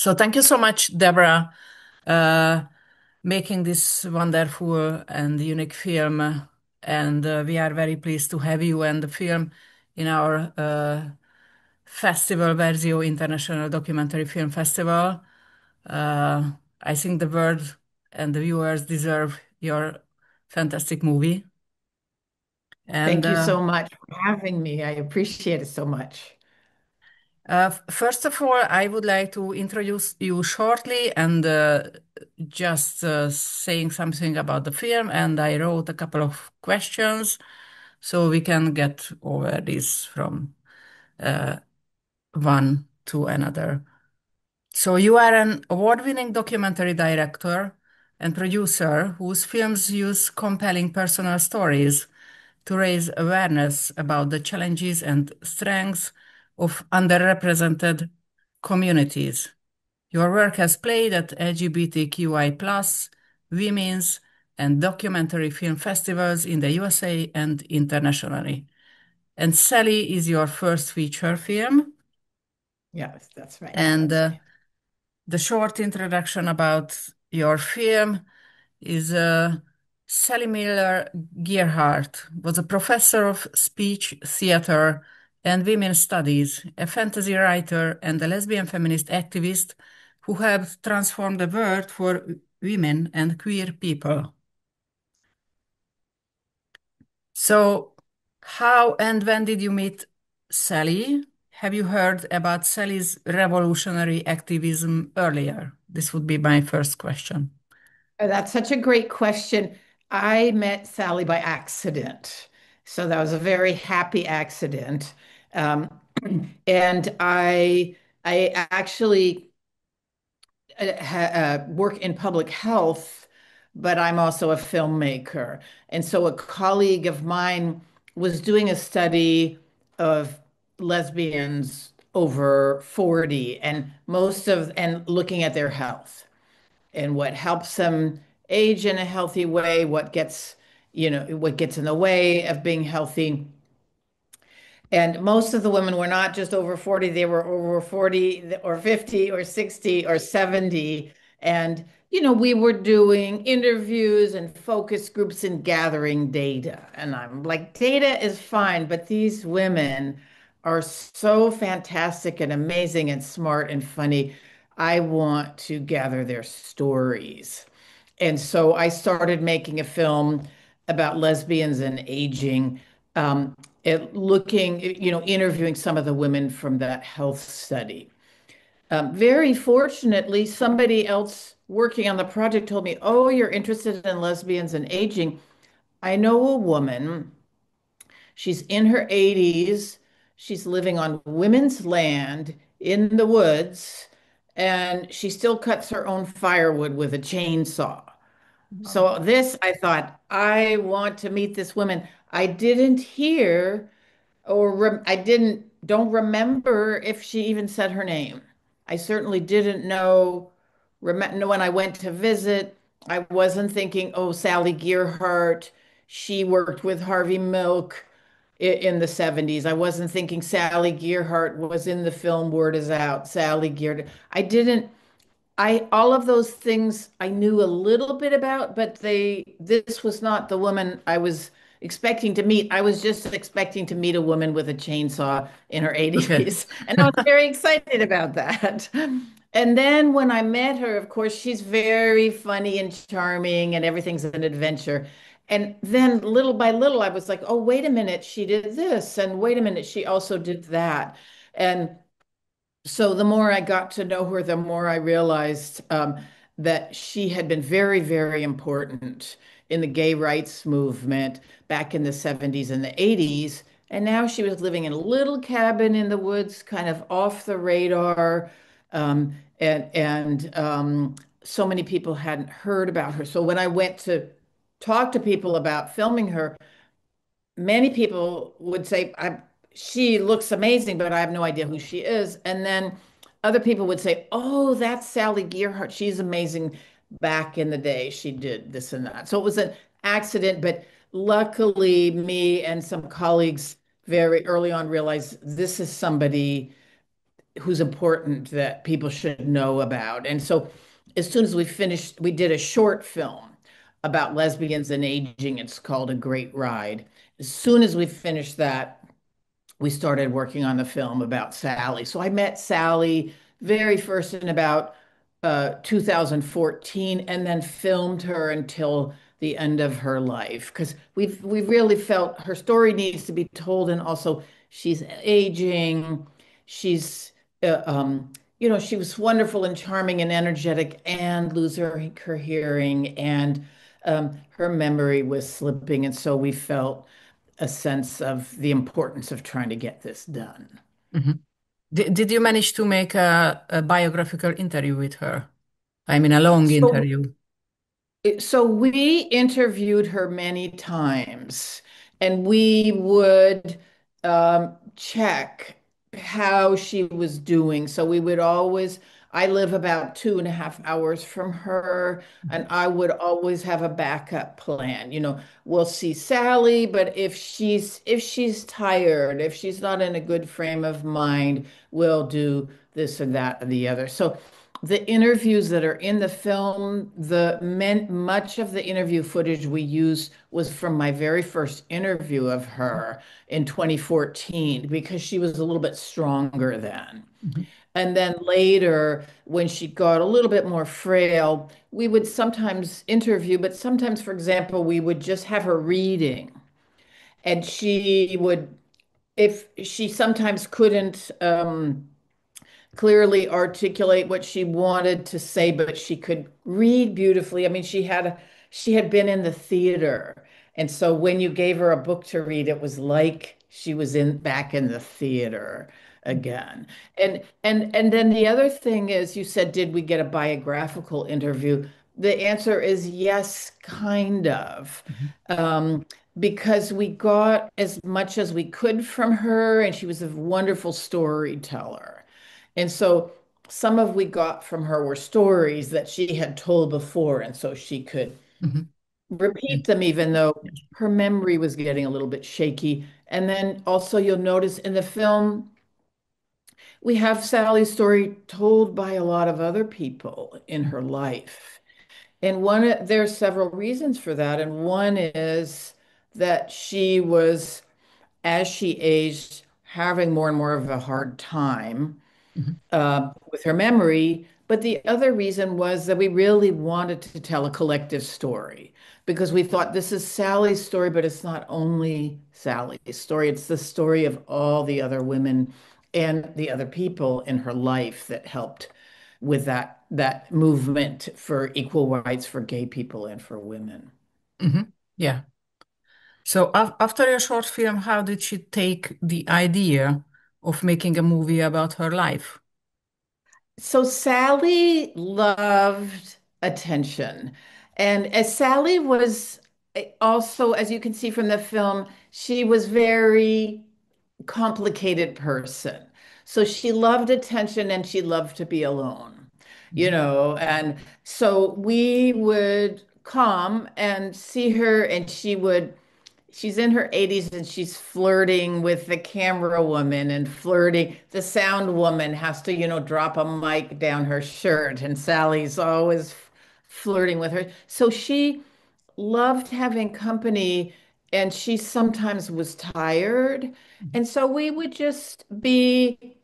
So thank you so much, Deborah, uh, making this wonderful and unique film. And we are very pleased to have you and the film in our festival, Verzió International Documentary Film Festival. Uh, I think the world and the viewers deserve your fantastic movie. And Thank you so much for having me. I appreciate it so much. First of all, I would like to introduce you shortly and just saying something about the film. And I wrote a couple of questions so we can get over this from uh, one to another. So, you are an award-winning documentary director and producer whose films use compelling personal stories to raise awareness about the challenges and strengths of underrepresented communities. Your work has played at LGBTQI+, women's, and documentary film festivals in the USA and internationally. And Sally is your first feature film. Yes, that's right. And That's right. the short introduction about your film is Sally Miller Gearhart was a professor of speech, theater, and women's studies, a fantasy writer, and a lesbian feminist activist who helped transform the world for women and queer people. So, how and when did you meet Sally? Have you heard about Sally's revolutionary activism earlier? This would be my first question. That's such a great question. I met Sally by accident. So that was a very happy accident. Um, and I actually work in public health, but I'm also a filmmaker. And so a colleague of mine was doing a study of lesbians over 40 and looking at their health and what helps them age in a healthy way, what gets in the way of being healthy. And most of the women were not just over 40, they were over 40 or 50 or 60 or 70. And, we were doing interviews and focus groups and gathering data. And I'm like, data is fine, but these women are so fantastic and amazing and smart and funny. I want to gather their stories. And so I started making a film about lesbians and aging, um, interviewing some of the women from that health study. Very fortunately, somebody else working on the project told me, "Oh, you're interested in lesbians and aging. I know a woman. She's in her 80s. She's living on women's land in the woods, and she still cuts her own firewood with a chainsaw." So this, I thought, I want to meet this woman. I didn't hear I don't remember if she even said her name. I certainly didn't know when I went to visit. I wasn't thinking, oh, Sally Gearhart. She worked with Harvey Milk in the 70s. I wasn't thinking Sally Gearhart was in the film Word Is Out. Sally Gearhart. I didn't. All of those things I knew a little bit about, but this was not the woman I was expecting to meet. I was just expecting to meet a woman with a chainsaw in her Okay. 80s. And I was very excited about that. And then when I met her, of course, she's very funny and charming and everything's an adventure. And then little by little, I was like, oh, wait a minute, she did this. And wait a minute, she also did that. And so the more I got to know her, the more I realized that she had been very, very important in the gay rights movement back in the 70s and the 80s. And now she was living in a little cabin in the woods, kind of off the radar. And so many people hadn't heard about her. So when I went to talk to people about filming her, many people would say, she looks amazing, but I have no idea who she is. And then other people would say, oh, that's Sally Gearhart. She's amazing. Back in the day, she did this and that. So it was an accident, but luckily, me and some colleagues very early on realized this is somebody. who's important that people should know about. And so as soon as we finished, we did a short film about lesbians and aging. It's called A Great Ride. As soon as we finished that, we started working on the film about Sally. So I met Sally very first in about 2014, and then filmed her until the end of her life because we really felt her story needs to be told, and also she's aging. She's she was wonderful and charming and energetic, and lose her hearing, and her memory was slipping, and so we felt a sense of the importance of trying to get this done. Mhm. Did you manage to make a biographical interview with her? I mean, a long So interview. So we interviewed her many times, and we would check how she was doing. So we would always, I live about 2.5 hours from her, and I would always have a backup plan. We'll see Sally, but if she's tired, if she's not in a good frame of mind, we'll do this or that or the other. So the interviews that are in the film, much of the interview footage we used was from my very first interview of her in 2014 because she was a little bit stronger then. Mhm. And then later, when she got a little bit more frail, we would sometimes interview, but sometimes, for example, we would just have her reading. And she would, if she sometimes couldn't, clearly articulate what she wanted to say, but she could read beautifully. I mean, she had been in the theater. And so when you gave her a book to read, it was like she was in back in the theater again. And then the other thing is you said, did we get a biographical interview? The answer is yes, kind of. Mhm. Um, because we got as much as we could from her, and she was a wonderful storyteller. And so some of we got from her were stories that she had told before, and so she could Mhm. repeat Yes. them, even though Yes. her memory was getting a little bit shaky. And then also, you'll notice in the film, we have Sally's story told by a lot of other people in her life. And there's several reasons for that. And one is that she was, as she aged, having more and more of a hard time Mhm. with her memory. But the other reason was that we really wanted to tell a collective story because we thought this is Sally's story, but it's not only Sally's story, it's the story of all the other women and the other people in her life that helped with that movement for equal rights for gay people and for women. Mhm. Yeah. So after your short film, how did she take the idea of making a movie about her life? So Sally loved attention. And as Sally was also, as you can see from the film, she was very complicated person. So she loved attention and she loved to be alone, Mhm. and so we would come and see her, and she's in her 80s and she's flirting with the camera woman and flirting. The sound woman has to, drop a mic down her shirt, and Sally's always flirting with her. So she loved having company, and she sometimes was tired. And so we would just be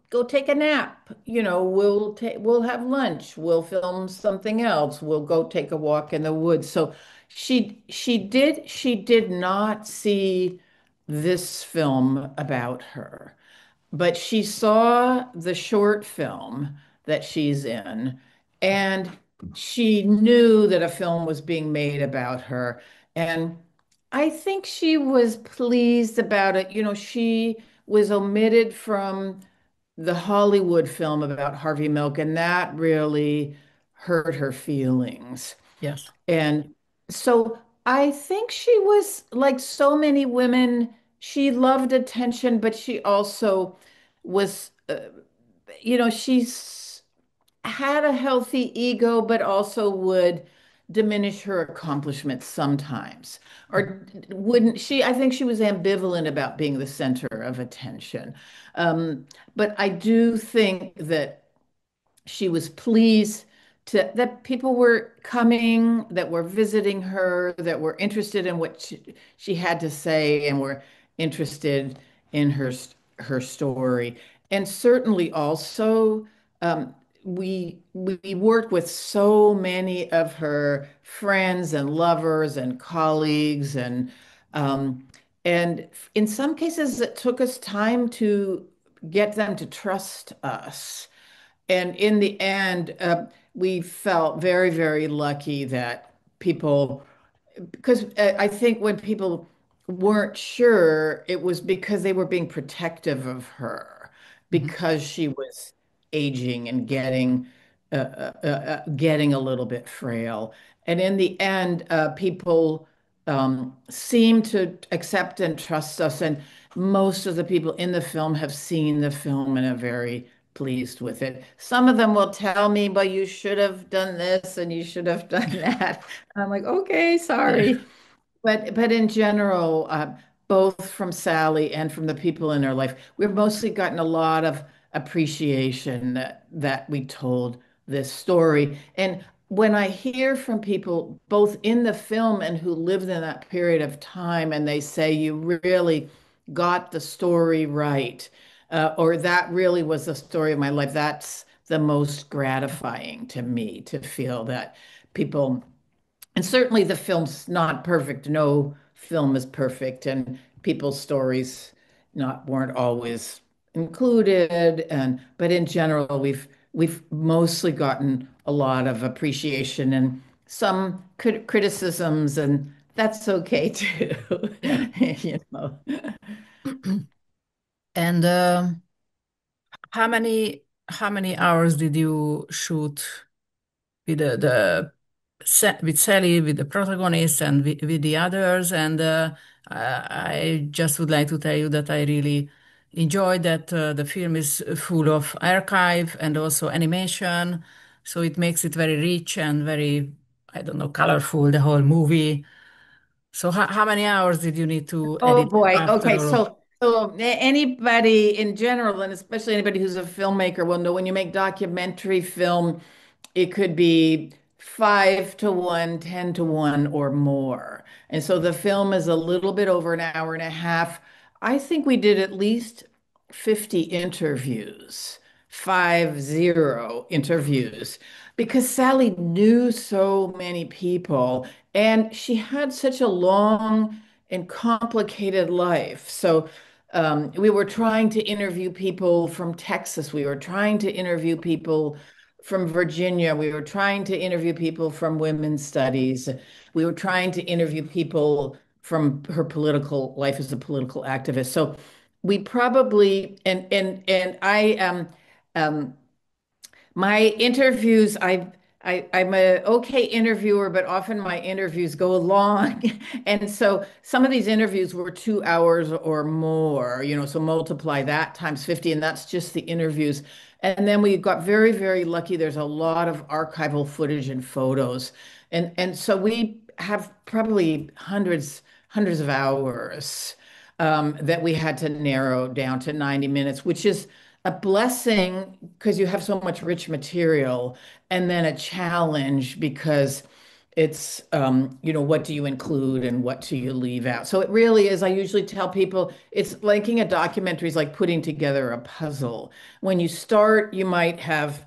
go take a nap. We'll have lunch. We'll film something else. We'll go take a walk in the woods. So she did not see this film about her, but she saw the short film that she's in, and she knew that a film was being made about her. And I think she was pleased about it. She was omitted from the Hollywood film about Harvey Milk, and that really hurt her feelings. Yes. And so I think she was like so many women, she loved attention, but she also was, she's had a healthy ego, but also would diminish her accomplishments sometimes? Or wouldn't she? I think she was ambivalent about being the center of attention. But I do think that she was pleased that people were coming, that were visiting her, that were interested in what she had to say and were interested in her story. And certainly also, um, we worked with so many of her friends and lovers and colleagues, um, and in some cases it took us time to get them to trust us. And in the end, we felt very, very lucky that people, because I think when people weren't sure, it was because they were being protective of her Mhm. because she was aging and getting a little bit frail. And in the end, people seem to accept and trust us. And most of the people in the film have seen the film and are very pleased with it. Some of them will tell me, "But you should have done this and you should have done that." And I'm like, "Okay, Yeah. sorry." But in general, both from Sally and from the people in her life, we've mostly gotten a lot of appreciation that we told this story. And when I hear from people, both in the film and who lived in that period of time, and they say, "You really got the story right," or "That really was the story of my life," that's the most gratifying to me to feel that people, and certainly the film's not perfect. No film is perfect, and people's stories not weren't always included. And but in general, we've mostly gotten a lot of appreciation and some criticisms, and that's okay too. Yeah. You know. And how many hours did you shoot with with Sally, with the protagonist, and with the others? And I just would like to tell you that I really enjoyed that the film is full of archive and also animation, so it makes it very rich and very, I don't know, colorful, the whole movie. So how many hours did you need to Oh edit boy. after Okay. all of? So anybody in general, and especially anybody who's a filmmaker, will know when you make documentary film, it could be 5 to 1, 10 to 1, or more. And so the film is a little bit over an hour and a half. I think we did at least 50 interviews, 50 interviews, because Sally knew so many people and she had such a long and complicated life. So we were trying to interview people from Texas. We were trying to interview people from Virginia. We were trying to interview people from women's studies. We were trying to interview people from her political life as a political activist. So we probably and I um my interviews, I'm a okay interviewer, but often my interviews go long. And so some of these interviews were 2 hours or more, so multiply that times 50, and that's just the interviews. And then we got very, very lucky. There's a lot of archival footage and photos. And so we have probably hundreds of hours that we had to narrow down to 90 minutes, which is a blessing because you have so much rich material, and then a challenge because it's, what do you include and what do you leave out? So it really is, I usually tell people, it's making a documentary is like putting together a puzzle. When you start, you might have,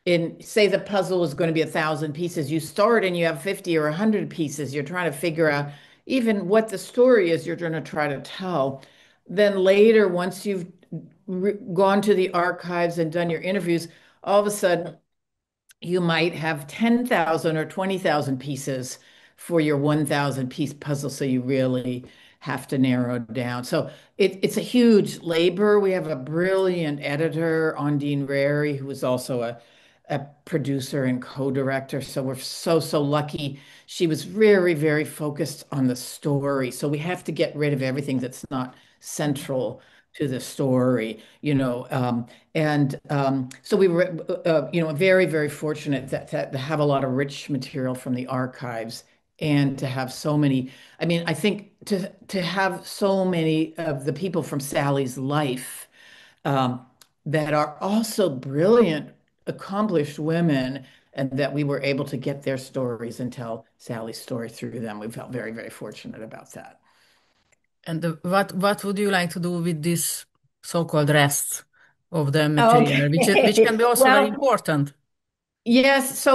in say the puzzle is going to be 1,000 pieces. You start and you have 50 or 100 pieces. You're trying to figure out even what the story is you're going to try to tell. Then later, once you've gone to the archives and done your interviews, all of a sudden you might have 10,000 or 20,000 pieces for your 1,000 piece puzzle. So you really have to narrow it down. So it's a huge labor. We have a brilliant editor, Ondine Rary, who is also a producer and co-director. So we're so lucky. She was very, very focused on the story. So we have to get rid of everything that's not central to the story, and so we were, very, very fortunate to have a lot of rich material from the archives and to have so many. I mean, I think to have so many of the people from Sally's life um, that are also brilliant, accomplished women, and that we were able to get their stories and tell Sally's story through them. We felt very, very fortunate about that. And what would you like to do with this so-called rest of the material, which can Okay. be also very Well, important? yes,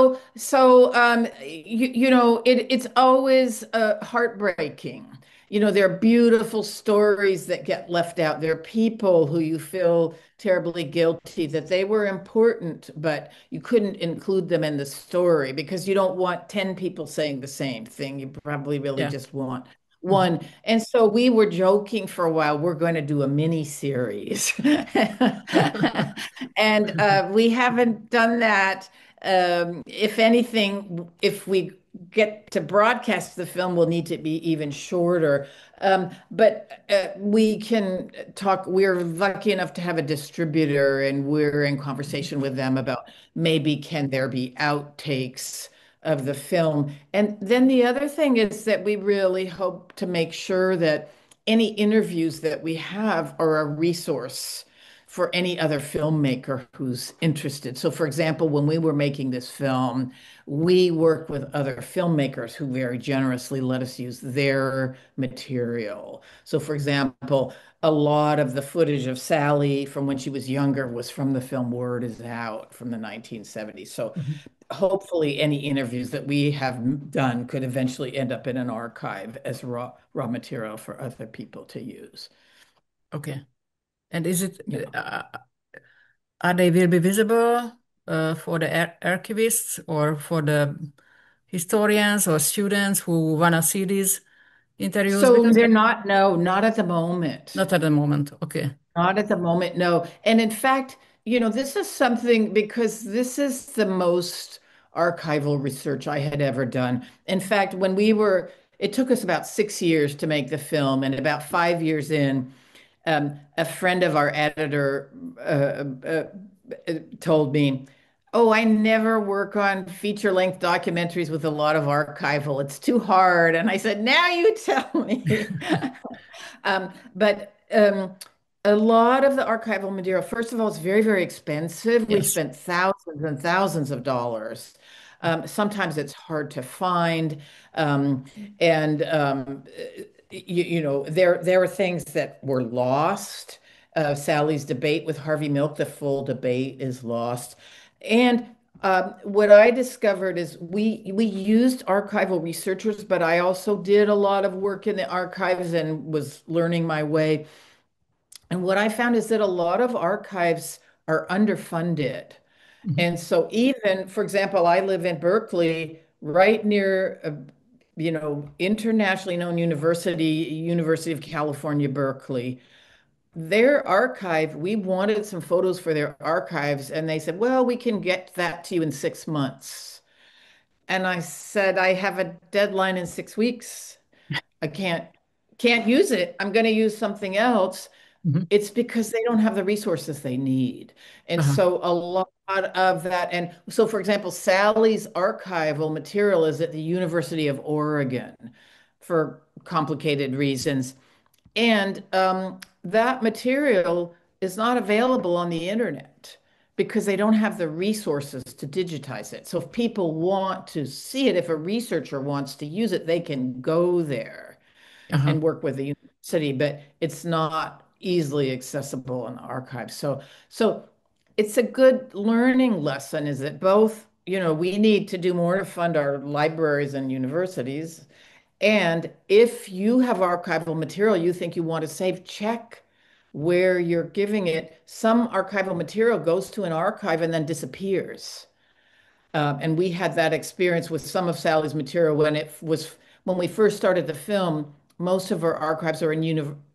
it's always heartbreaking. There are beautiful stories that get left out. There are people who you feel terribly guilty that they were important, but you couldn't include them in the story because you don't want 10 people saying the same thing. You probably really Yeah. just want Mhm. one. And so we were joking for a while, we're going to do a mini series. And we haven't done that. If anything, if we get to broadcast the film, will need to be even shorter. But we can talk. We're lucky enough to have a distributor, and we're in conversation with them about maybe can there be outtakes of the film. And then the other thing is that we really hope to make sure that any interviews that we have are a resource for any other filmmaker who's interested. So, for example, when we were making this film, we worked with other filmmakers who very generously let us use their material. So, for example, a lot of the footage of Sally from when she was younger was from the film Word Is Out from the 1970s. So, Mhm. hopefully, any interviews that we have done could eventually end up in an archive as raw material for other people to use. Okay. And is it You know. are they will be visible for the archivists or for the historians or students who wanna see these interviews? So Because they're not, no, not at the moment. not at the moment. Okay. Not at the moment, no. And in fact, this is something because this is the most archival research I had ever done. In fact, it took us about 6 years to make the film, and about 5 years in, a friend of our editor told me, "Oh, I never work on feature-length documentaries with a lot of archival. It's too hard." And I said, "Now you tell me." But a lot of the archival material, first of all, it's very, very expensive. We Yes. spent thousands and thousands of dollars. Sometimes it's hard to find. Um, and there are things that were lost. Sally's debate with Harvey Milk, the full debate is lost. And what I discovered is we used archival researchers, but I also did a lot of work in the archives and was learning my way. And what I found is that a lot of archives are underfunded. Mhm. And so even, for example, I live in Berkeley, right near internationally known university, University of California, Berkeley. Their archive, we wanted some photos for their archives, and they said, well, we can get that to you in 6 months. And I said, I have a deadline in 6 weeks. I can't use it. I'm going to use something else. Mhm. It's because they don't have the resources they need. And Uh-huh. so a lot of that, and so for example, Sally's archival material is at the University of Oregon for complicated reasons. And that material is not available on the internet because they don't have the resources to digitize it. So if people want to see it, if a researcher wants to use it, they can go there Uh-huh. and work with the university, but it's not easily accessible in the archive. So it's a good learning lesson, is that both, we need to do more to fund our libraries and universities. And if you have archival material you think you want to save, check where you're giving it. Some archival material goes to an archive and then disappears. And we had that experience with some of Sally's material when we first started the film. Most of our archives are in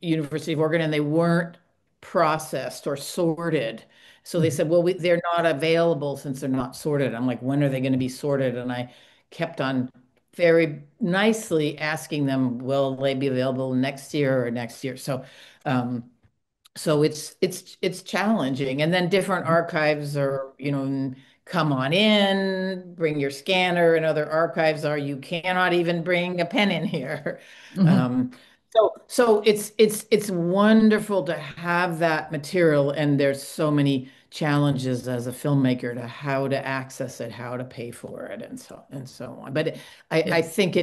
University of Oregon, and they weren't processed or sorted. So they Mhm. said, well, they're not available since they're not sorted. I'm like, when are they going to be sorted? And I kept on very nicely asking them, will they be available next year or next year? So um, So it's challenging. And then different Mhm. archives are, come on in, bring your scanner, and other archives are you cannot even bring a pen in here. Mhm. Um, so it's wonderful to have that material, and there's so many challenges as a filmmaker to how to access it, how to pay for it, and so on. But I Yeah. think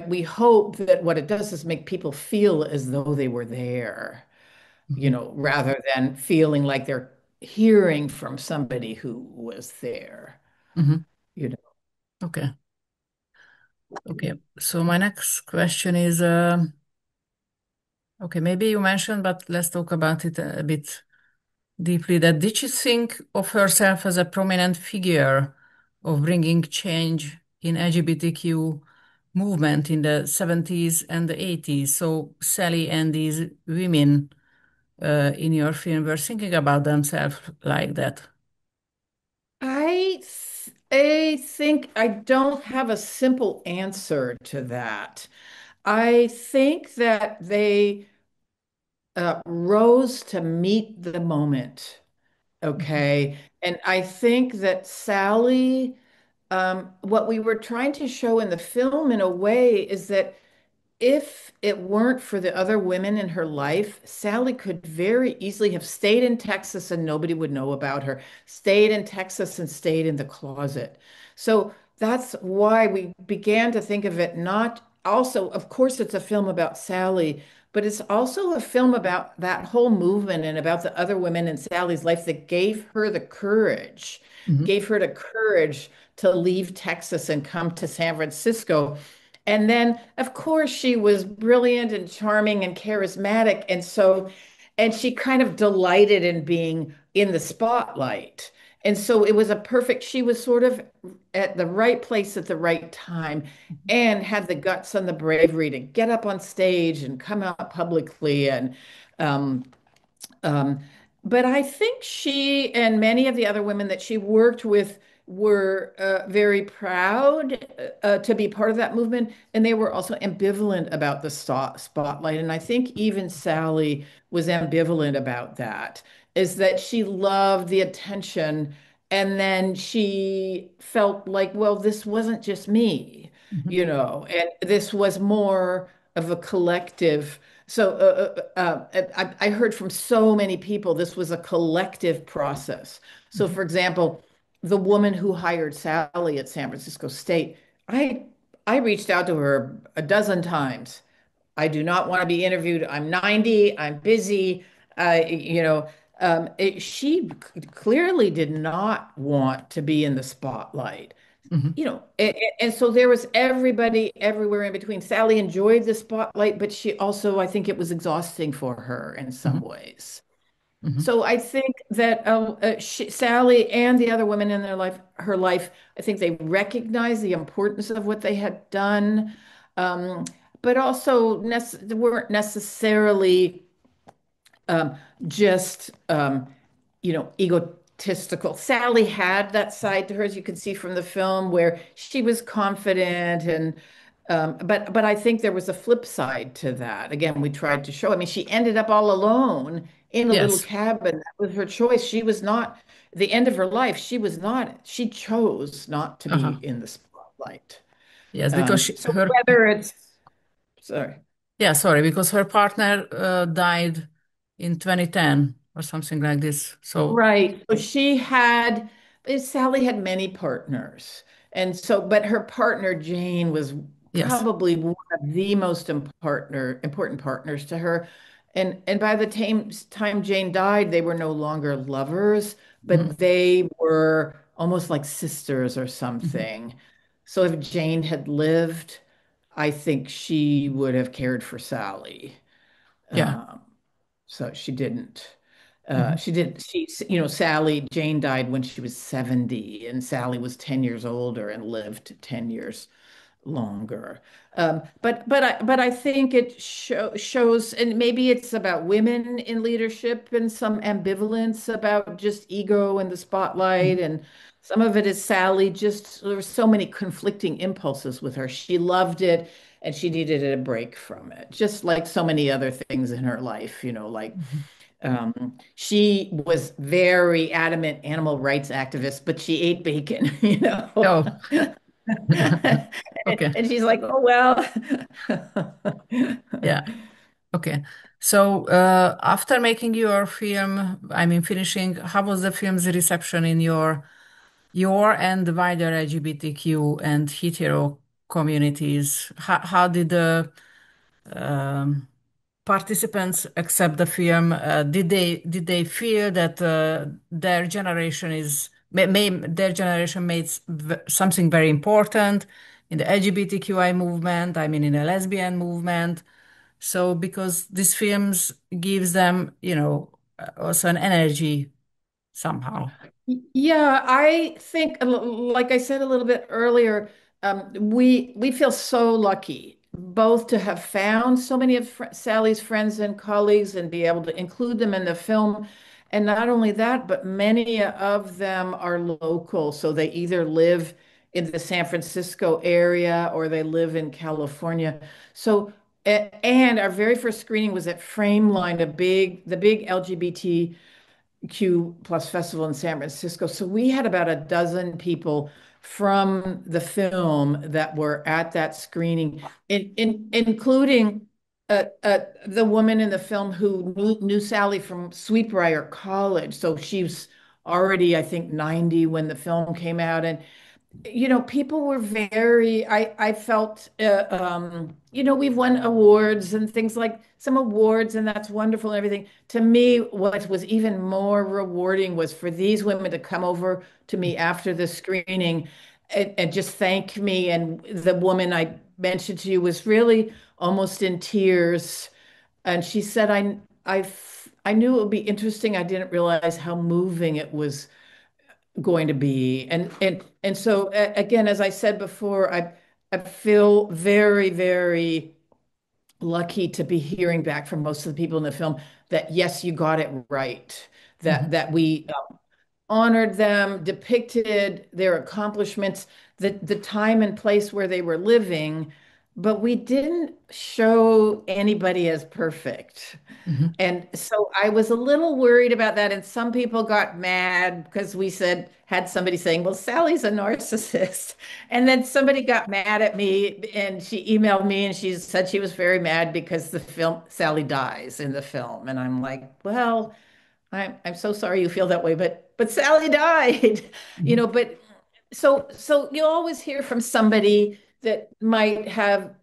we hope that what it does is make people feel as though they were there, Mhm. rather than feeling like they're hearing from somebody who was there, Mhm. you know. Okay. Okay. So my next question is, okay, maybe you mentioned, but let's talk about it a bit deeply. That did she think of herself as a prominent figure of bringing change in LGBTQ movement in the 70s and the 80s? So Sally and these women in your film were thinking about themselves like that. I think I don't have a simple answer to that. I think that they rose to meet the moment. Mhm. Okay. And I think that Sally, what we were trying to show in the film in a way is that if it weren't for the other women in her life, Sally could very easily have stayed in Texas and nobody would know about her, stayed in Texas and stayed in the closet. So that's why we began to think of it not also, of course, it's a film about Sally, but it's also a film about that whole movement and about the other women in Sally's life that Mhm. gave her the courage to leave Texas and come to San Francisco. And then, of course, she was brilliant and charming and charismatic. And she kind of delighted in being in the spotlight. And so it was she was sort of at the right place at the right time and had the guts and the bravery to get up on stage and come out publicly. Um, um, but I think she and many of the other women that she worked with were very proud to be part of that movement, and they were also ambivalent about the spotlight. And I think even Sally was ambivalent about that, is that she loved the attention, and then she felt like, well, this wasn't just me, Mhm. and this was more of a collective. So I heard from so many people this was a collective process. So, Mhm. for example, the woman who hired Sally at San Francisco State, I I reached out to her a dozen times. I do not want to be interviewed. I'm 90. I'm busy. She clearly did not want to be in the spotlight. Mhm. And so there was everybody everywhere in between. Sally enjoyed the spotlight, but she also, I think it was exhausting for her in some Mhm. ways. Mhm. So I think that Sally and the other women in her life, I think they recognized the importance of what they had done, um, but also weren't necessarily just egotistical. Sally had that side to her, as you can see from the film, where she was confident but I think there was a flip side to that. Again, we tried to show. I mean, she ended up all alone in a little Yes. cabin. That was her choice. She was not the end of her life. She chose not to be Uh-huh. in the spotlight. Yes, because So whether it's sorry. yeah, sorry, because her partner died in 2010 or something like this. So, Right. So Sally had many partners. But her partner, Jane, was yes. probably one of the most important partners to her. And by the time Jane died, they were no longer lovers, Mhm. but they were almost like sisters or Mhm. something. So if Jane had lived, I think she would have cared for Sally. Yeah. Um, so she didn't. Mhm. Sally, Jane died when she was 70, and Sally was 10 years older and lived 10 years longer. But I think it shows, and maybe it's about women in leadership and some ambivalence about just ego and the spotlight, Mhm. and some of it is Sally. Just there were so many conflicting impulses with her. She loved it, and she needed a break from it, just like so many other things in her life, like Mhm. she was very adamant animal rights activist, but she ate bacon, you know. Oh, okay. And she's like, oh, well. Yeah. Okay. So, after making your film, I mean, finishing, how was the film's reception in your and the wider LGBTQ and hetero communities? How did the um, participants accept the film? Did they feel that their generation their generation made something very important in the LGBTQI movement? I mean, in the lesbian movement. So because these films gives them, also an energy somehow. Yeah, I think, like I said a little bit earlier, we feel so lucky both to have found so many of Sally's friends and colleagues and be able to include them in the film. And not only that, but many of them are local. So they either live in the San Francisco area or they live in California. So, and our very first screening was at Frameline, the big LGBT Q plus festival in San Francisco. So we had about a dozen people from the film that were at that screening, including the woman in the film who knew Sally from Sweetbriar College. So she's already, I think, 90 when the film came out. And people were very, I felt, we've won awards and things like some awards, and that's wonderful and everything. To me, what was even more rewarding was for these women to come over to me after the screening and just thank me. And the woman I mentioned to you was really almost in tears. And she said, I knew it would be interesting. I didn't realize how moving it was going to be. And so again, as I said before, I feel very, very lucky to be hearing back from most of the people in the film that yes, you got it right. That Mhm, that we honored them, depicted their accomplishments, the time and place where they were living, but we didn't show anybody as perfect. mhm, And so I was a little worried about that. And some people got mad because we had somebody saying, well, Sally's a narcissist. And then somebody got mad at me and she emailed me and she said she was very mad because the film, Sally dies in the film. And I'm like, well, I'm so sorry you feel that way, but Sally died, mhm, but so you'll always hear from somebody that might have,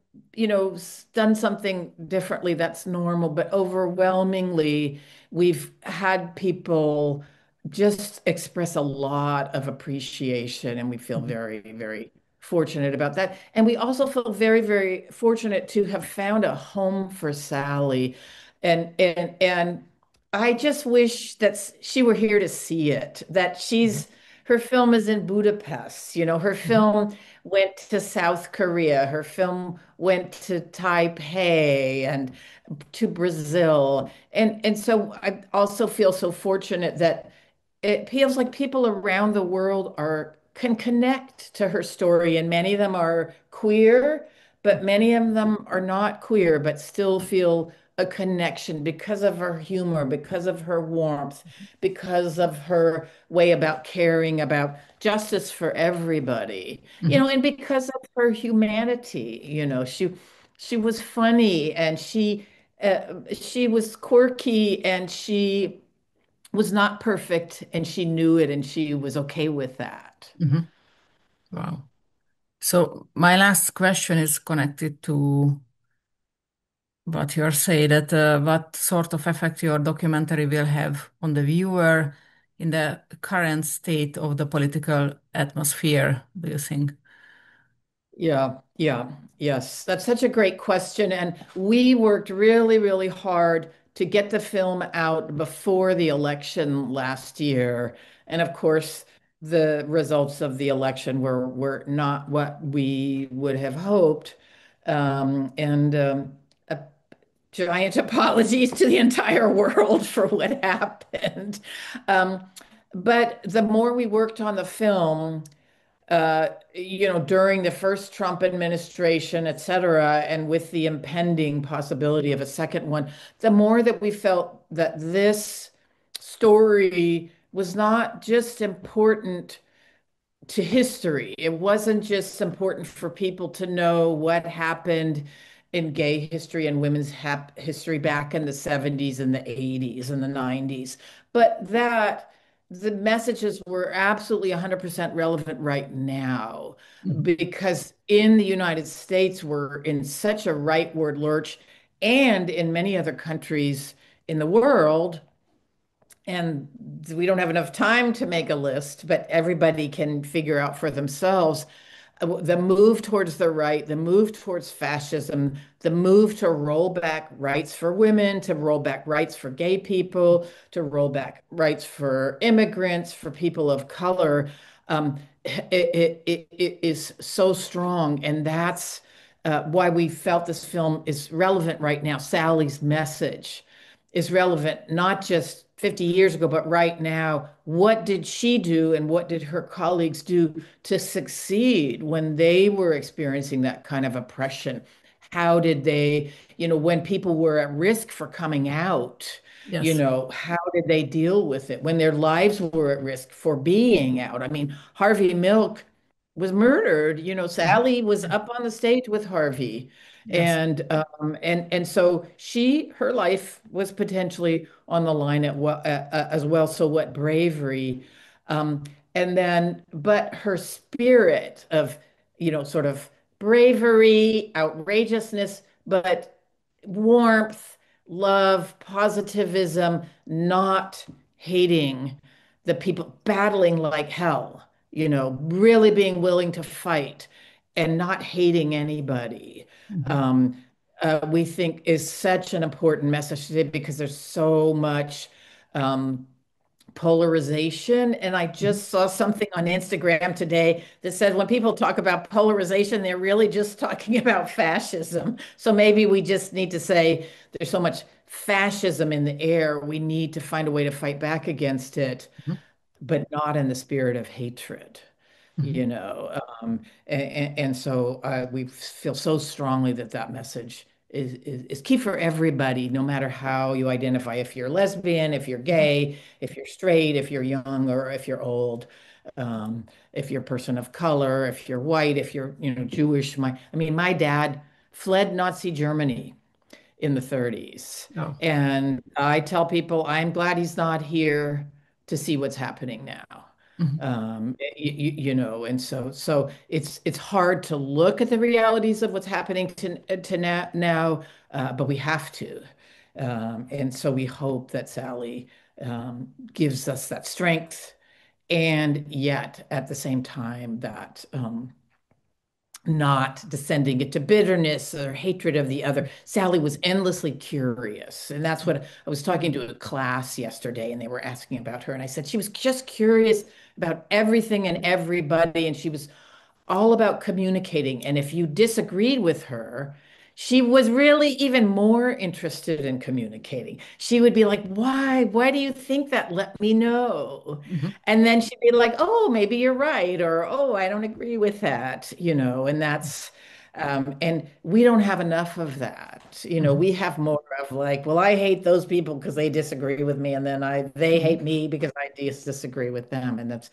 done something differently that's normal, but overwhelmingly, we've had people just express a lot of appreciation, and we feel mhm, very, very fortunate about that. And we also feel very, very fortunate to have found a home for Sally. And I just wish that she were here to see it, that her film is in Budapest, her mhm, film went to South Korea, her film went to Taipei and to Brazil. And so I also feel so fortunate that it feels like people around the world can connect to her story, and many of them are queer, but many of them are not queer, but still feel a connection because of her humor, because of her warmth, because of her way about caring about justice for everybody, mhm, and because of her humanity. She was funny and she was quirky and she was not perfect and she knew it and she was okay with that. mhm. Wow. So my last question is connected to what you're saying, that what sort of effect your documentary will have on the viewer in the current state of the political atmosphere, do you think? Yeah, yeah, yes. That's such a great question. And we worked really, really hard to get the film out before the election last year. And of course, the results of the election were not what we would have hoped. And a giant apologies to the entire world for what happened. Um, but the more we worked on the film, during the first Trump administration, et cetera, and with the impending possibility of a second one, the more that we felt that this story was not just important to history. It wasn't just important for people to know what happened in gay history and women's history back in the 70s and the 80s and the 90s, but that the messages were absolutely 100% relevant right now Mhm. because in the United States, we're in such a rightward lurch, and in many other countries in the world, and we don't have enough time to make a list, but everybody can figure out for themselves the move towards the right, the move towards fascism, the move to roll back rights for women, to roll back rights for gay people, to roll back rights for immigrants, for people of color. It is so strong. And that's why we felt this film is relevant right now. Sally's message is relevant, not just 50 years ago, but right now. What did she do and what did her colleagues do to succeed when they were experiencing that kind of oppression? How did they, when people were at risk for coming out, Yes. how did they deal with it when their lives were at risk for being out? I mean, Harvey Milk was murdered. Mhm. Sally was up on the stage with Harvey. Yes. And so her life was potentially on the line as well. So what bravery, um, and then but her spirit of sort of bravery, outrageousness, but warmth, love, positivism, not hating the people, battling like hell, really being willing to fight and not hating anybody. Mhm. Um, we think is such an important message today because there's so much um, polarization. And I Mhm. just saw something on Instagram today that said when people talk about polarization, they're really just talking about fascism. So maybe we just need to say there's so much fascism in the air. We need to find a way to fight back against it, Mhm. but not in the spirit of hatred, Mhm. and so we feel so strongly that that message is key for everybody, no matter how you identify, if you're lesbian, if you're Mhm. gay, if you're straight, if you're young, or if you're old, if you're a person of color, if you're white, if you're, Jewish. My dad fled Nazi Germany in the 30s. Oh. And I tell people I'm glad he's not here to see what's happening now. Mhm. And so it's hard to look at the realities of what's happening to now, but we have to. And so we hope that Sally gives us that strength, and yet at the same time that not descending into bitterness or hatred of the other. Sally was endlessly curious. And that's what I was talking to a class yesterday, and they were asking about her. And I said she was just curious about everything and everybody. And she was all about communicating. And if you disagreed with her, she was really even more interested in communicating. She would be like, "Why? Why do you think that? Let me know." Mhm. And then she'd be like, "Oh, maybe you're right," or "Oh, I don't agree with that," and and we don't have enough of that. Mhm. We have more of like, "Well, I hate those people because they disagree with me, and then they Mhm. hate me because I disagree with them," and it's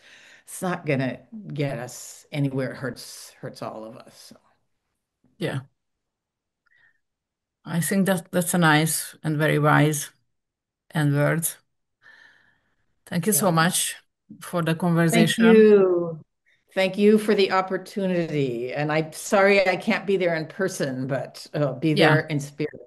not gonna get us anywhere. It hurts all of us. Yeah. I think that's a nice and very wise end words. Thank you so Yeah. much for the Thank conversation. you. Thank you for the opportunity. And I'm sorry I can't be there in person, but be there Yeah. in spirit.